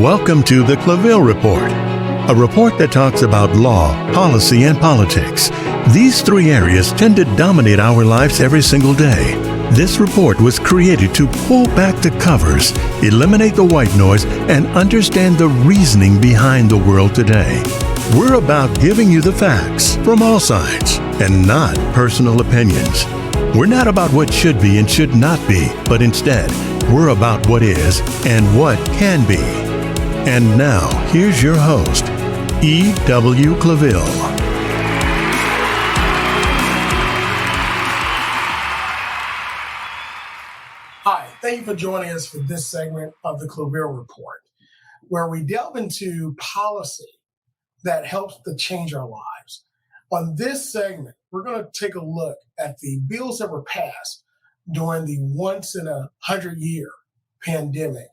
Welcome to the Claville Report, a report that talks about law, policy, and politics. These three areas tend to dominate our lives every single day. This report was created to pull back the covers, eliminate the white noise, and understand the reasoning behind the world today. We're about giving you the facts from all sides and not personal opinions. We're not about what should be and should not be, but instead, we're about what is and what can be. And now, here's your host, E.W. Claville. Hi, thank you for joining us for this segment of the Claville Report, where we delve into policy that helps to change our lives. On this segment, we're going to take a look at the bills that were passed during the once-in-a-100-year pandemic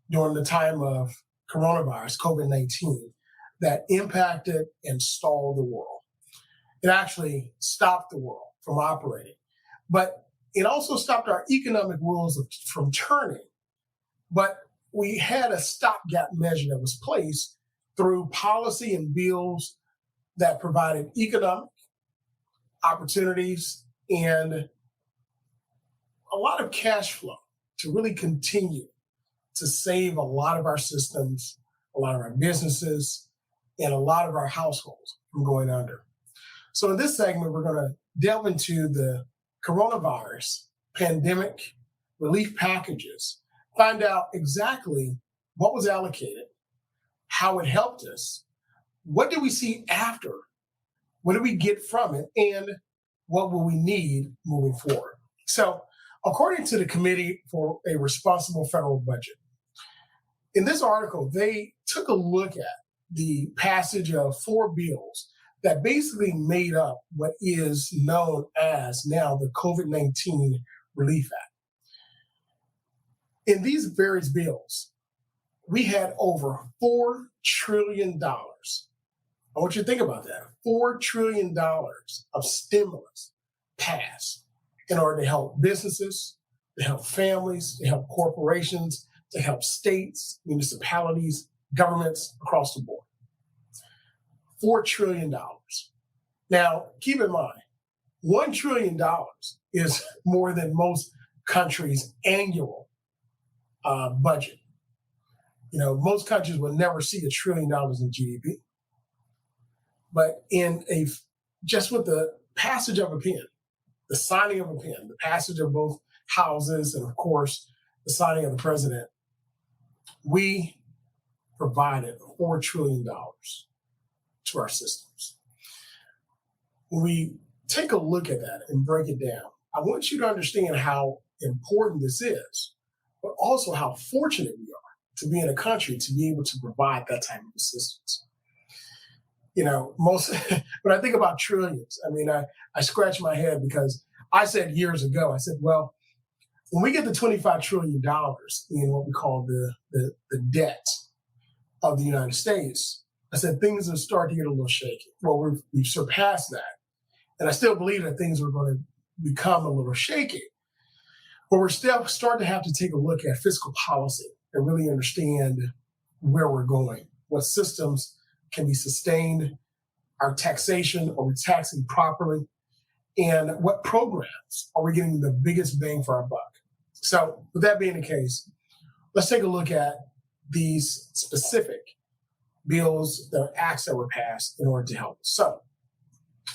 during the time of coronavirus, COVID-19, that impacted and stalled the world. It actually stopped the world from operating, but it also stopped our economic wheels from turning. But we had a stopgap measure that was placed through policy and bills that provided economic opportunities and a lot of cash flow to really continue to save a lot of our systems, a lot of our businesses, and a lot of our households from going under. So in this segment, we're going to delve into the coronavirus pandemic relief packages, find out exactly what was allocated, how it helped us, what do we see after, what do we get from it, and what will we need moving forward. So according to the Committee for a Responsible Federal Budget, in this article, they took a look at the passage of 4 bills that basically made up what is known as now the COVID-19 Relief Act. In these various bills, we had over $4 trillion. I want you to think about that. $4 trillion of stimulus passed in order to help businesses, to help families, to help corporations, to help states, municipalities, governments across the board. $4 trillion. Now, keep in mind, $1 trillion is more than most countries' annual budget. You know, most countries will never see $1 trillion in GDP. But just with the passage of a pen, the signing of a pen, the passage of both houses, and of course, the signing of the president, we provided $4 trillion to our systems. When we take a look at that and break it down, I want you to understand how important this is, but also how fortunate we are to be in a country to be able to provide that type of assistance. You know, when I think about trillions, I mean, I scratch my head because I said years ago, I said, well, when we get to $25 trillion in what we call the debt of the United States, I said things will start to get a little shaky. Well, we've surpassed that. And I still believe that things are going to become a little shaky. But we're still starting to have to take a look at fiscal policy and really understand where we're going, what systems can be sustained, our taxation, are we taxing properly, and what programs are we getting the biggest bang for our buck. So with that being the case, let's take a look at these specific bills, the acts that were passed in order to help us. So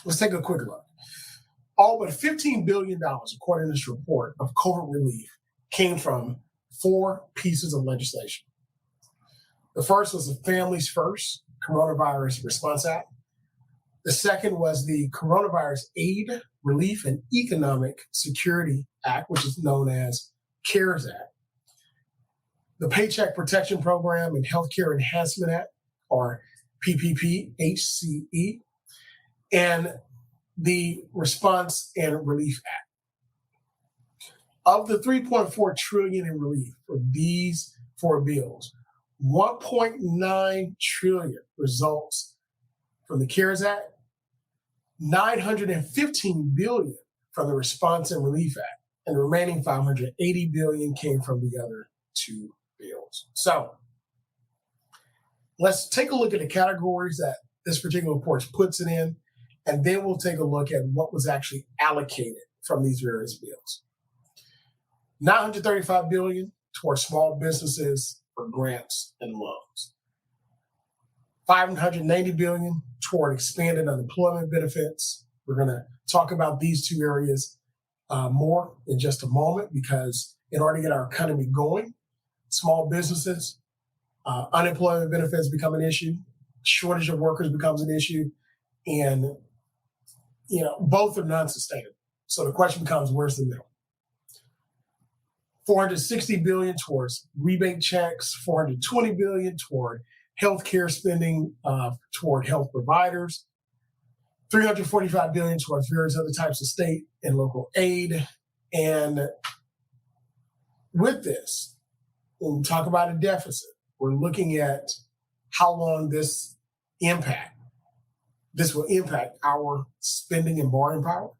let's take a quick look. All but $15 billion, according to this report, of COVID relief came from 4 pieces of legislation. The first was the Families First Coronavirus Response Act. The second was the Coronavirus Aid, Relief, and Economic Security Act, which is known as CARES Act. The Paycheck Protection Program and Healthcare Enhancement Act, or PPP, HCE, and the Response and Relief Act. Of the $3.4 trillion in relief for these 4 bills, $1.9 trillion results from the CARES Act, $915 billion from the Response and Relief Act, and the remaining $580 billion came from the other 2 bills. So Let's take a look at the categories that this particular report puts it in, and then we'll take a look at what was actually allocated from these various bills. $935 billion towards small businesses for grants and loans. $590 billion toward expanded unemployment benefits. We're going to talk about these two areas more in just a moment, because in order to get our economy going, small businesses, unemployment benefits become an issue, shortage of workers becomes an issue, and both are non-sustainable. So the question becomes, where's the middle? $460 billion towards rebate checks, $420 billion toward healthcare spending toward health providers, $345 billion towards various other types of state and local aid. And with this, when we talk about a deficit, we're looking at how long this will impact our spending and borrowing power.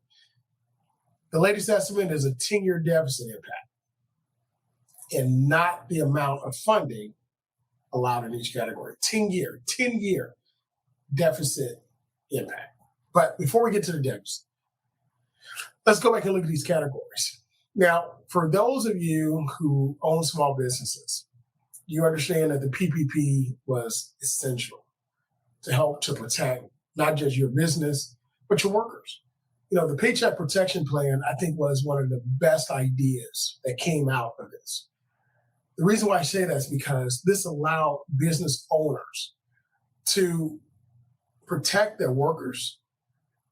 The latest estimate is a 10-year deficit impact, and not the amount of funding allowed in each category. 10-year deficit impact. But before we get to the deficit, let's go back and look at these categories. Now, for those of you who own small businesses, you understand that the PPP was essential to help to protect not just your business, but your workers. The Paycheck Protection Plan, I think, was one of the best ideas that came out of this. The reason why I say that is because this allowed business owners to protect their workers,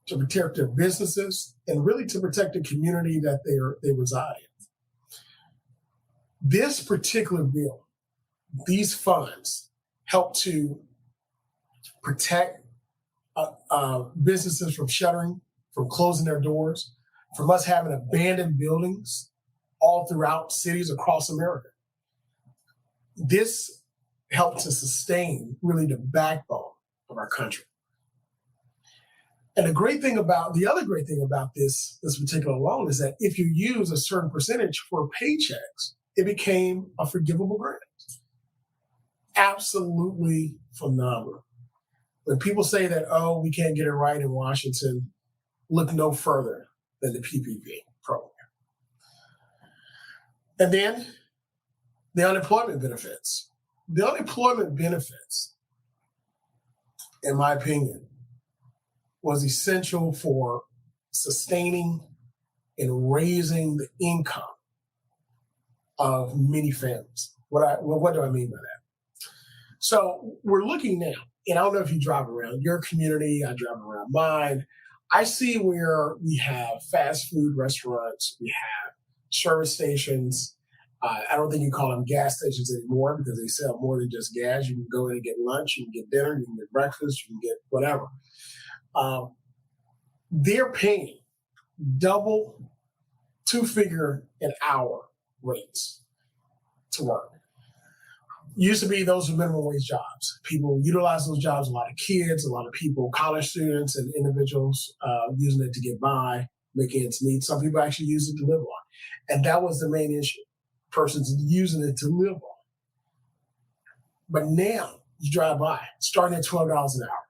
to protect their businesses, and really to protect the community that they reside in. This particular bill, these funds help to protect businesses from shuttering, from closing their doors, from us having abandoned buildings all throughout cities across America. This helped to sustain really the backbone of our country. And the other great thing about this particular loan is that if you use a certain percentage for paychecks, it became a forgivable grant. Absolutely phenomenal. When people say that, we can't get it right in Washington, look no further than the PPP program. And then the unemployment benefits. The unemployment benefits, in my opinion, was essential for sustaining and raising the income of many families. What do I mean by that? So we're looking now, and I don't know if you drive around your community, I drive around mine. I see where we have fast food restaurants, we have service stations. I don't think you call them gas stations anymore because they sell more than just gas. You can go in and get lunch, you can get dinner, you can get breakfast, you can get whatever. They're paying double two-figure an hour rates to work. Used to be those were minimum wage jobs. People utilize those jobs, a lot of kids, a lot of people, college students and individuals using it to get by, make ends meet. Some people actually use it to live on. And that was the main issue. Persons using it to live on. But now you drive by, starting at $12 an hour,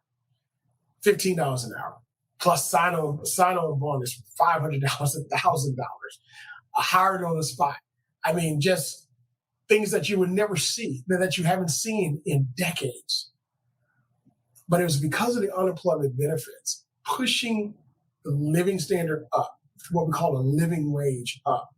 $15 an hour, plus sign-on bonus, $500, $1,000, hired on the spot. I mean, just things that you would never see, that you haven't seen in decades. But it was because of the unemployment benefits, pushing the living standard up, what we call a living wage up,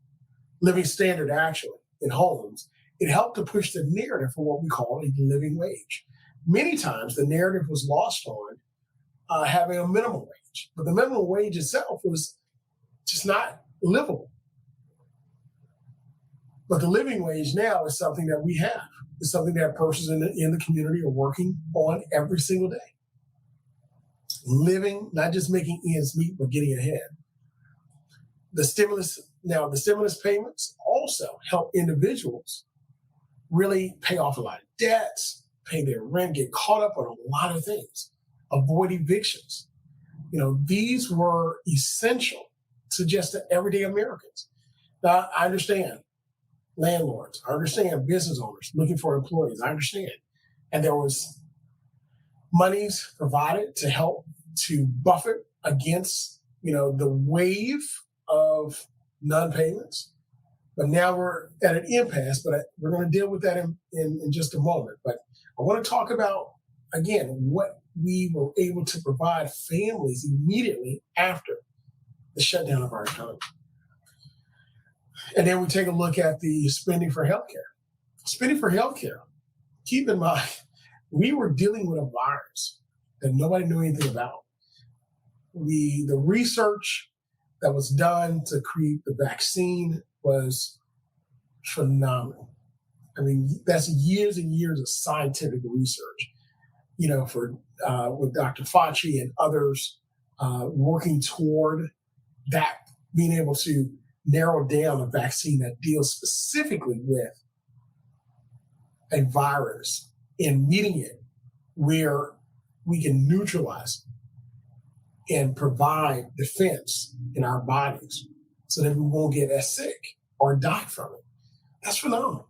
living standard actually in homes. It helped to push the narrative for what we call a living wage. Many times the narrative was lost on having a minimum wage, but the minimum wage itself was just not livable. But the living wage now is something that we have. It's something that persons in the community are working on every single day. Living, not just making ends meet, but getting ahead. The stimulus payments also help individuals really pay off a lot of debts, pay their rent, get caught up on a lot of things, avoid evictions. These were essential to just the everyday Americans. Now, I understand landlords, I understand business owners looking for employees, I understand. And there was Monies provided to help to buffet against, the wave of non-payments. But now we're at an impasse, but we're going to deal with that in just a moment. But I want to talk about, again, what we were able to provide families immediately after the shutdown of our economy. And then we take a look at the spending for healthcare. Spending for healthcare, keep in mind, we were dealing with a virus that nobody knew anything about. The research that was done to create the vaccine was phenomenal. I mean, that's years and years of scientific research, with Dr. Fauci and others working toward that, being able to narrow down a vaccine that deals specifically with a virus and meeting it where we can neutralize and provide defense in our bodies so that we won't get as sick or die from it. That's phenomenal.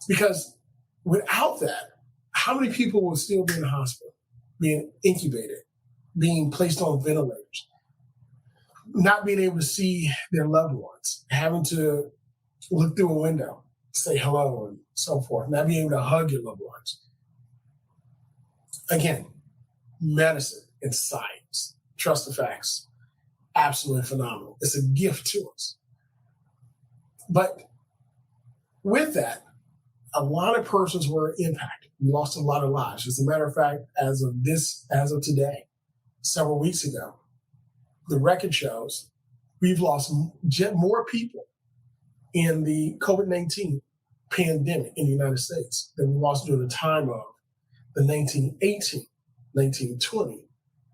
Because without that, how many people will still be in the hospital, being incubated, being placed on ventilators, not being able to see their loved ones, having to look through a window, say hello and so forth, not being able to hug your loved ones. Again, medicine and science, trust the facts, absolutely phenomenal. It's a gift to us. But with that, a lot of persons were impacted. We lost a lot of lives. As a matter of fact, as of today, several weeks ago, the record shows we've lost more people in the COVID-19 pandemic in the United States than we lost during the time of the 1918, 1920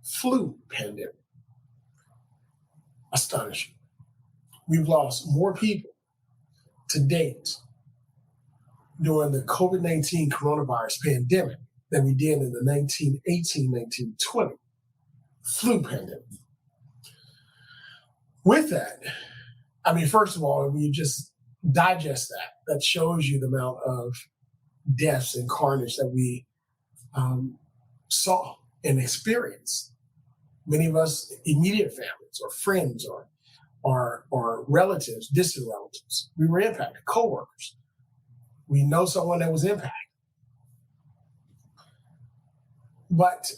flu pandemic. Astonishing. We've lost more people to date during the COVID-19 coronavirus pandemic than we did in the 1918, 1920 flu pandemic. With that, first of all, when you just digest that shows you the amount of deaths and carnage that we saw and experienced. Many of us, immediate families or friends or relatives, distant relatives, we were impacted, coworkers. We know someone that was impacted. But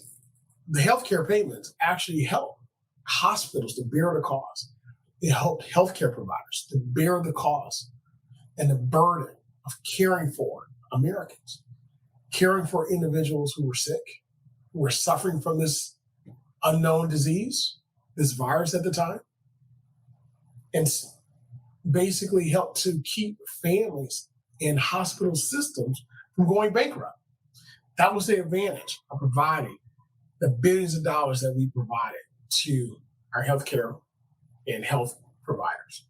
the healthcare payments actually helped hospitals to bear the cost. It helped healthcare providers to bear the cost and the burden of caring for Americans, caring for individuals who were sick, who were suffering from this unknown disease, this virus at the time, and basically helped to keep families and hospital systems from going bankrupt. That was the advantage of providing the billions of dollars that we provided to our healthcare and health providers.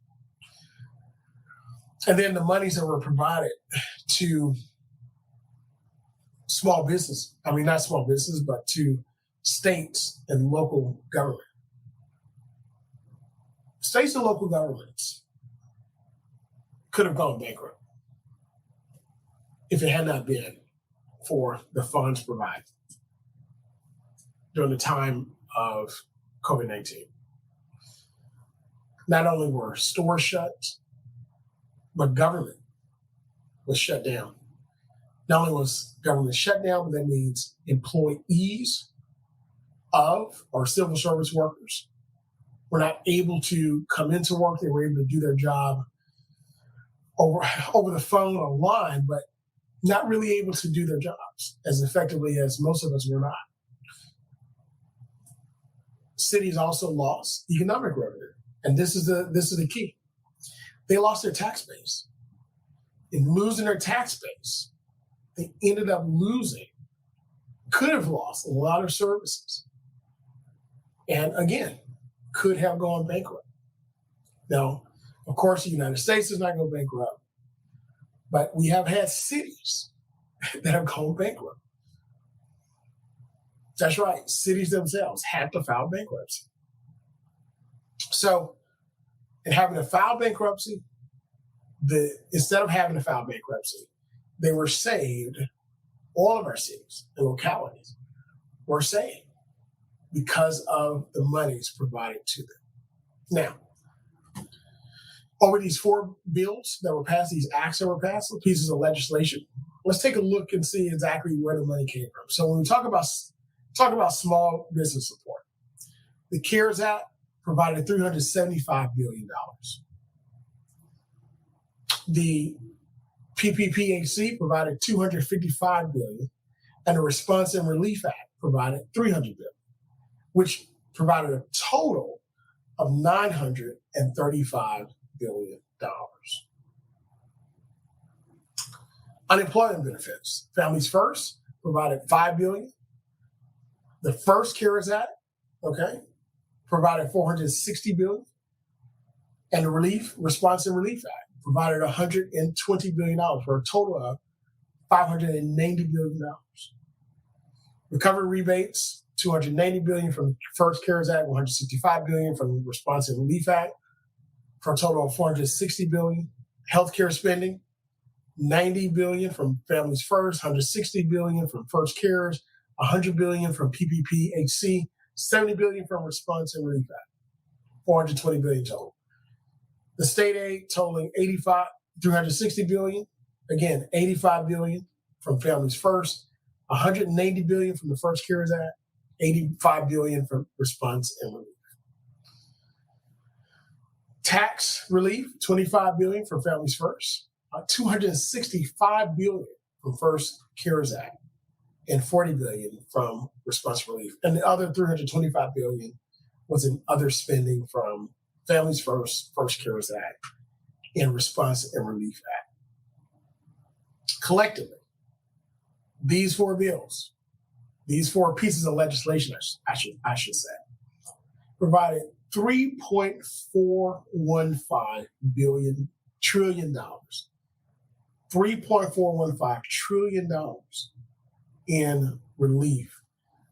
And then the monies that were provided to small business, not small business, but to states and local government. States and local governments could have gone bankrupt if it had not been for the funds provided during the time of COVID-19. Not only were stores shut, but government was shut down. Not only was government shut down, but that means employees of or civil service workers were not able to come into work. They were able to do their job over the phone, online, but not really able to do their jobs as effectively as most of us were not. Cities also lost economic revenue. And this is the key. They lost their tax base. In losing their tax base, they ended up could have lost a lot of services. And again, could have gone bankrupt. Now, of course, the United States is not going bankrupt, but we have had cities that have gone bankrupt. That's right. Cities themselves had to file bankruptcy. So, in having to file bankruptcy, instead of having to file bankruptcy, they were saved all of our cities and localities were saved because of the monies provided to them. Now, over these 4 bills that were passed, these acts that were passed, pieces of legislation, let's take a look and see exactly where the money came from. So when we talk about small business support, the CARES Act provided $375 billion. The PPPAC provided $255 billion, and the Response and Relief Act provided $300 billion, which provided a total of $935 billion. Unemployment benefits. Families First provided $5 billion. The first CARES Act, provided $460 billion. And the Response and Relief Act provided $120 billion for a total of $590 billion. Recovery rebates, $290 billion from the first CARES Act, $165 billion from the Response and Relief Act, for a total of $460 billion. Healthcare spending, $90 billion from Families First, $160 billion from First CARES, $100 billion from PPPAC, $70 billion from Response and Relief Act, $420 billion total. The state aid totaling $360 billion, again, $85 billion from Families First, $180 billion from the first CARES Act, $85 billion from Response and Relief. Tax relief, $25 billion from Families First, $265 billion from first CARES Act, and $40 billion from Response Relief. And the other $325 billion was in other spending from Families First, First CARES Act, and Response and Relief Act. Collectively, these 4 bills, these 4 pieces of legislation, I should say, provided $3.415 trillion. $3.415 trillion in relief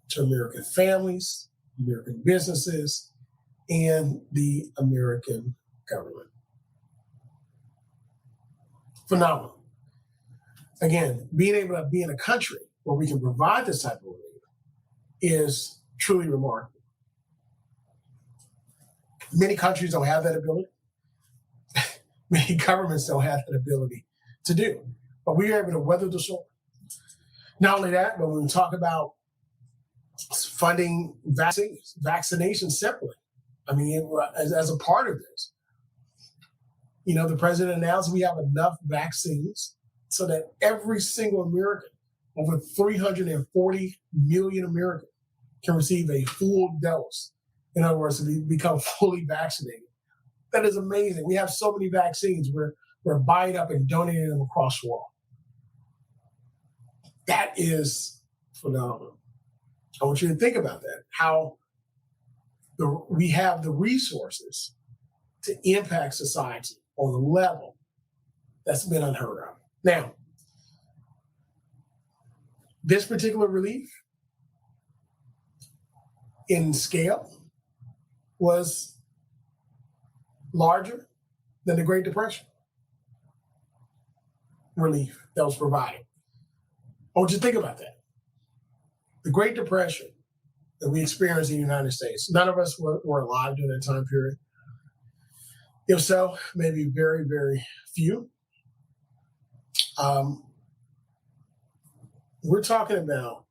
to American families, American businesses, and the American government. Phenomenal. Again, being able to be in a country where we can provide this type of relief is truly remarkable. Many countries don't have that ability. Many governments don't have that ability to do, but we are able to weather the storm. Not only that, but when we talk about funding vaccination separately, as a part of this, the president announced we have enough vaccines so that every single American, over 340 million Americans, can receive a full dose. In other words, to become fully vaccinated. That is amazing. We have so many vaccines. We're buying up and donating them across the world. That is phenomenal. I want you to think about that, how we have the resources to impact society on a level that's been unheard of. Now, this particular relief in scale was larger than the Great Depression relief that was provided. I want you to think about that. The Great Depression that we experienced in the United States, none of us were alive during that time period. If so, maybe very, very few. We're talking about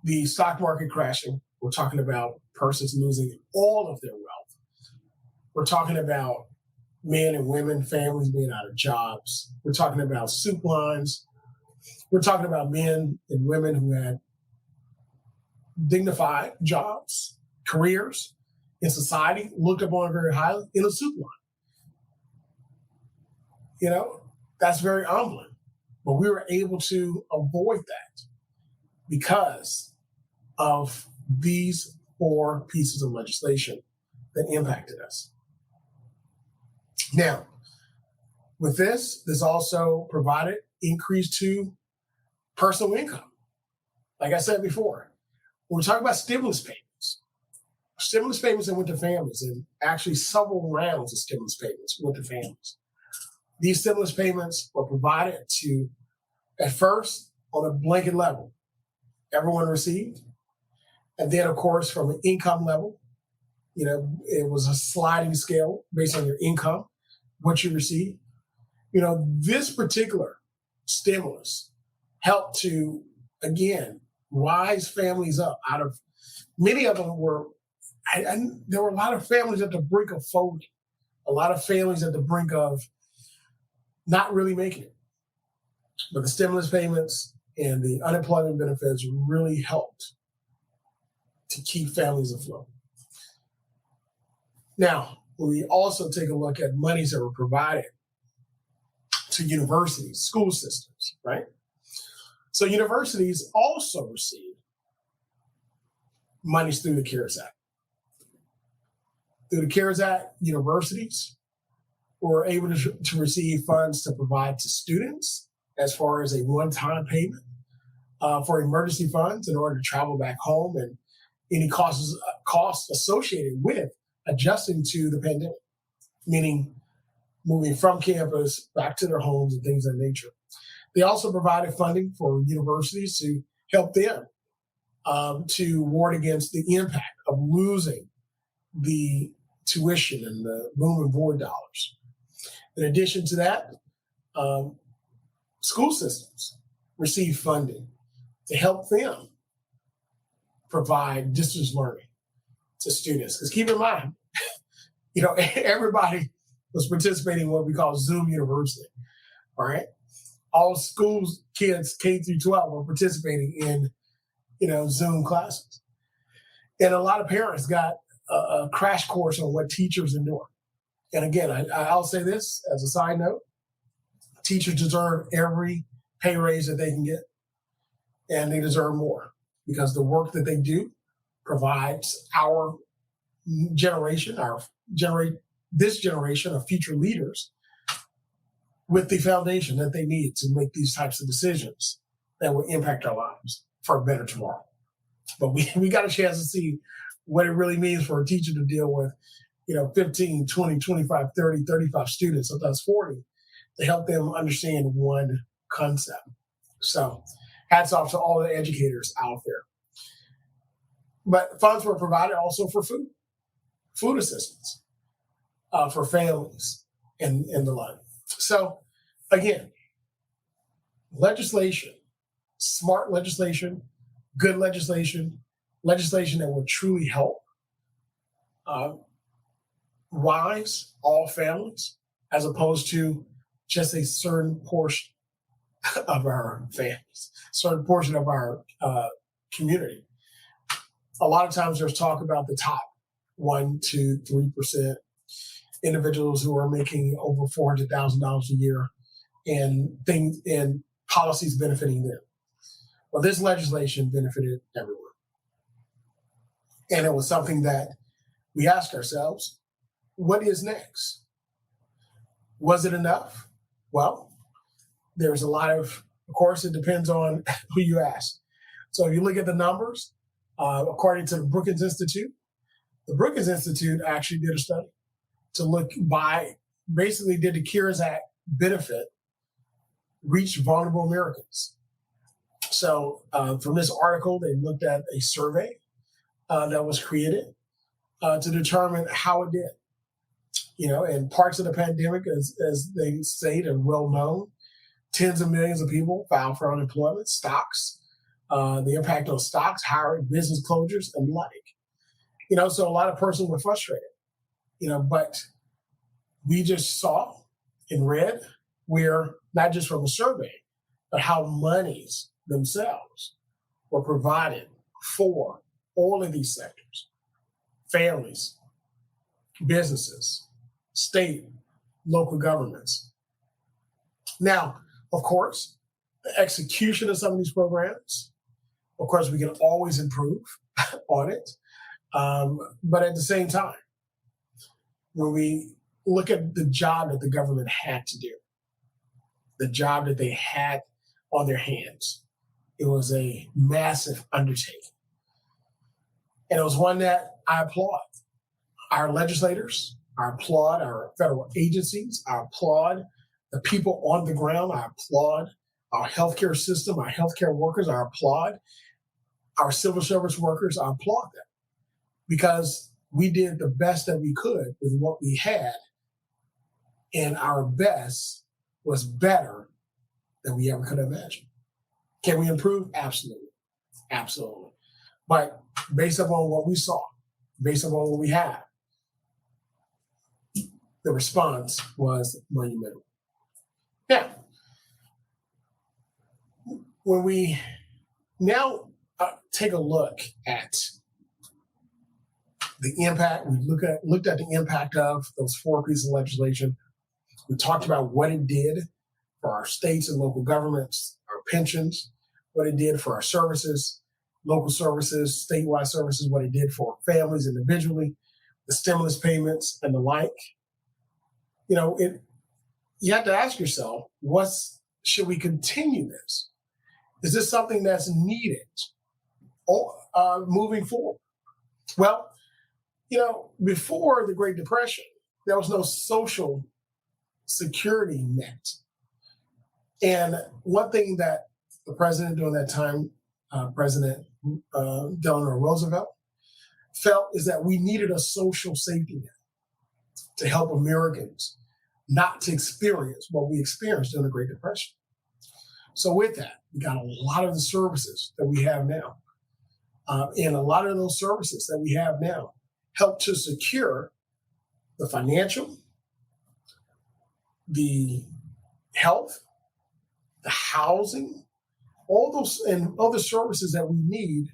the stock market crashing. We're talking about persons losing all of their wealth. We're talking about men and women, families being out of jobs. We're talking about soup lines. We're talking about men and women who had dignified jobs, careers in society, looked upon very highly in a soup line. That's very humbling. But we were able to avoid that because of these 4 pieces of legislation that impacted us. Now, with this also provided increase to personal income. Like I said before, when we talk about stimulus payments that went to families, and actually several rounds of stimulus payments went to families. These stimulus payments were provided to, at first, on a blanket level, everyone received. And then, of course, from an income level, it was a sliding scale based on your income, what you received. This particular stimulus helped to, again, rise families up out of, many of them were, there were a lot of families at the brink of folding, a lot of families at the brink of not really making it. But the stimulus payments and the unemployment benefits really helped to keep families afloat. Now, we also take a look at monies that were provided to universities, school systems, right? So universities also received monies through the CARES Act. Through the CARES Act, universities were able to receive funds to provide to students as far as a one-time payment for emergency funds in order to travel back home and any costs associated with adjusting to the pandemic, meaning moving from campus back to their homes and things of that nature. They also provided funding for universities to help them to ward against the impact of losing the tuition and the room and board dollars. In addition to that, school systems receive funding to help them provide distance learning to students. Because keep in mind, everybody was participating in what we call Zoom University, all right? All schools, kids, K through 12, were participating in, Zoom classes. And a lot of parents got a crash course on what teachers endure. And again, I'll say this as a side note, teachers deserve every pay raise that they can get, and they deserve more because the work that they do provides our generation, this generation of future leaders with the foundation that they need to make these types of decisions that will impact our lives for a better tomorrow. But we got a chance to see what it really means for a teacher to deal with, 15, 20, 25, 30, 35 students, sometimes 40, to help them understand one concept. So hats off to all the educators out there. But funds were provided also for food assistance for families and the like. So again, legislation, smart legislation, good legislation that will truly help rise all families as opposed to just a certain portion of our families, certain portion of our community. A lot of times there's talk about the top 1%, 2%, 3% individuals who are making over $400,000 a year and things and policies benefiting them. Well, this legislation benefited everyone. And it was something that we asked ourselves, what is next? Was it enough? Well, there's a lot of course, it depends on who you ask. So if you look at the numbers, according to the Brookings Institute, the Brookings Institute actually did a study to look basically did the CARES Act benefit reach vulnerable Americans? So from this article, they looked at a survey that was created to determine how it did. And parts of the pandemic, as they state, are well known. Tens of millions of people filed for unemployment, stocks, the impact on stocks, hiring, business closures, and the like. So a lot of persons were frustrated, but we just saw and read where, not just from a survey, but how monies themselves were provided for all of these sectors, families, businesses, state, local governments. Now, of course, the execution of some of these programs, of course, we can always improve on it. But at the same time, when we look at the job that the government had to do, the job that they had on their hands, it was a massive undertaking. And it was one that I applaud our legislators, I applaud our federal agencies, I applaud the people on the ground, I applaud Our healthcare system, our healthcare workers, I applaud. Our civil service workers, I applaud them because we did the best that we could with what we had, and our best was better than we ever could have imagined. Can we improve? Absolutely. Absolutely. But based upon what we saw, based upon what we had, the response was monumental. Now, when we now take a look at the impact, we looked at the impact of those 4 pieces of legislation. We talked about what it did for our states and local governments, our pensions, what it did for our services, local services, statewide services, what it did for families individually, the stimulus payments and the like. You have to ask yourself, should we continue this? Is this something that's needed moving forward? Well, before the Great Depression, there was no social security net. And one thing that the president during that time, President Delano Roosevelt, felt is that we needed a social safety net to help Americans not to experience what we experienced during the Great Depression. So with that, we got a lot of the services that we have now. And a lot of those services that we have now help to secure the financial, the health, the housing, all those and other services that we need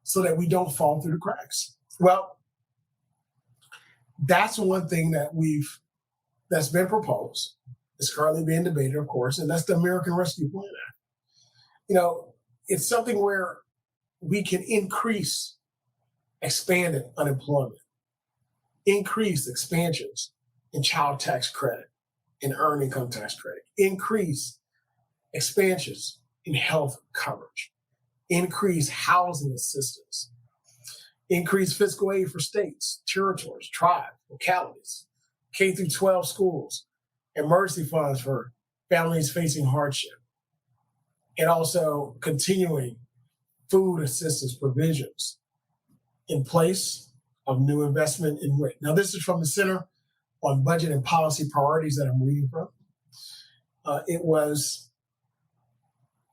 so that we don't fall through the cracks. Well, that's one thing that's been proposed. It's currently being debated, of course, and that's the American Rescue Plan Act. It's something where we can increase expanded unemployment, increase expansions in child tax credit and earned income tax credit, increase expansions in health coverage, increase housing assistance, increase fiscal aid for states, territories, tribes, localities, K through 12 schools, emergency funds for families facing hardship, and also continuing food assistance provisions in place of new investment in WIC. Now, this is from the Center on Budget and Policy Priorities that I'm reading from. It was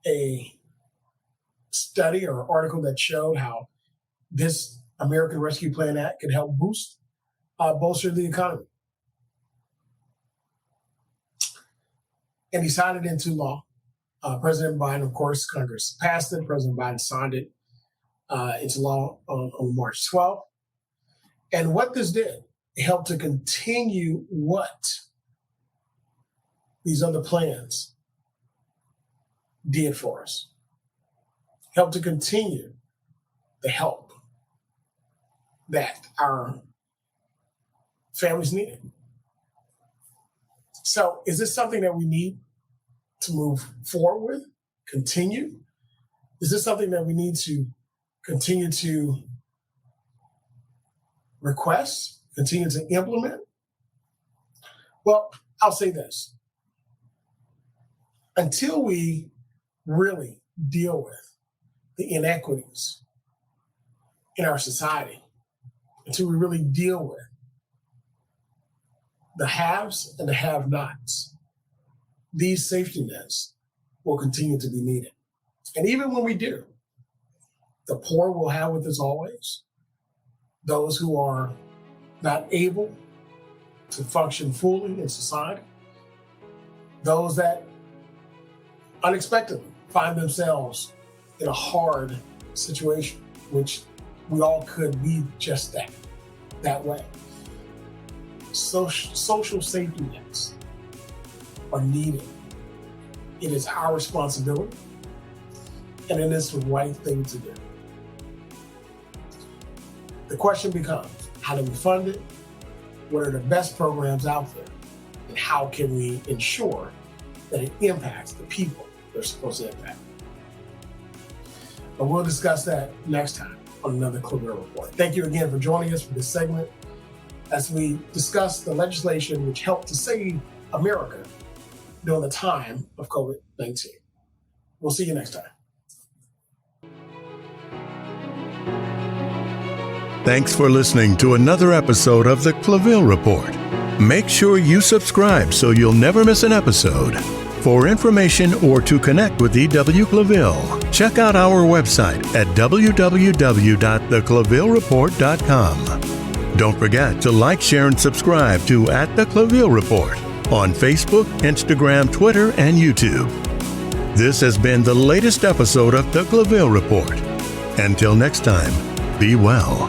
a study or article that showed how this American Rescue Plan Act could help bolster the economy. And he signed it into law. President Biden, of course, Congress passed it. President Biden signed it into law on March 12th. And what this did, it helped to continue what these other plans did for us. Helped to continue the help that our families needed. So is this something that we need to move forward with, continue? Is this something that we need to continue to request, continue to implement? Well, I'll say this. Until we really deal with the inequities in our society, until we really deal with the haves and the have-nots, these safety nets will continue to be needed. And even when we do, the poor will have with us always. Those who are not able to function fully in society, those that unexpectedly find themselves in a hard situation, which we all could be just that way. Social safety nets are needed. It is our responsibility, and it is the right thing to do. The question becomes, how do we fund it? What are the best programs out there? And how can we ensure that it impacts the people they're supposed to impact? But we'll discuss that next time on another Claville Report. Thank you again for joining us for this segment as we discuss the legislation which helped to save America during the time of COVID-19. We'll see you next time. Thanks for listening to another episode of The Claville Report. Make sure you subscribe so you'll never miss an episode. For information or to connect with E.W. Claville, check out our website at www.theclavillereport.com. Don't forget to like, share, and subscribe to @The Claville Report on Facebook, Instagram, Twitter, and YouTube. This has been the latest episode of The Claville Report. Until next time, be well.